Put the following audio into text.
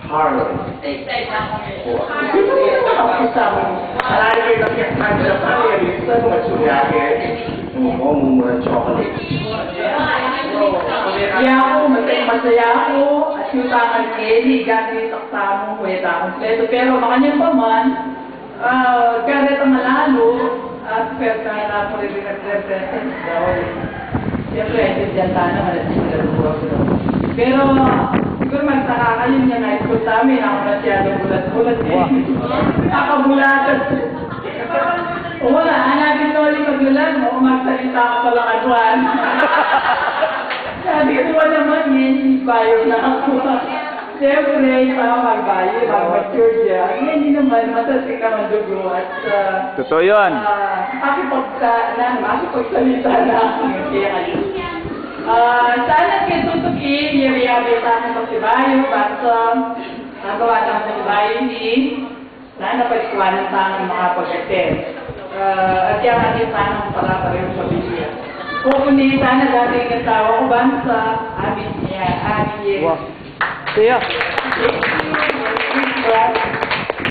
Harlem. Marami kayo nakikita sa pangyayarista ng matsunyake, mumura chocolate. Kaya ako, masaya ako, at yung tangan Kelly, gamit saksa mo, weta kompleto. Pero makanyang pa man, garet ang malalo, at pwede na po rin nag-represent daw. Siyempre, hindi sana, malas sila buwag sila. Pero, siguro magtaka kayo niya na school sa amin, ako masyadong bulat-bulat eh. Nakabulatan. O wala, hanapin ko ulit magulat mo, magsalita ka pala kaduan. Sabi ko naman yan, bayo na ako. Siyempre, magbayo, mag-mature siya. Hindi naman, matasik naman dugo at Totoo yun. makipagsalita na ako. Sana kayo tutukin, i-rehabilitate ng Sibayo, basta nagawa ng Sibayo ni sana pagkuhanan sa aking mga pag-attend. At yan natin sana para pareho sa Biblia. Kukunin sana dati yung asawa ko bansa, amin niya. Wow. Siya. Thank you.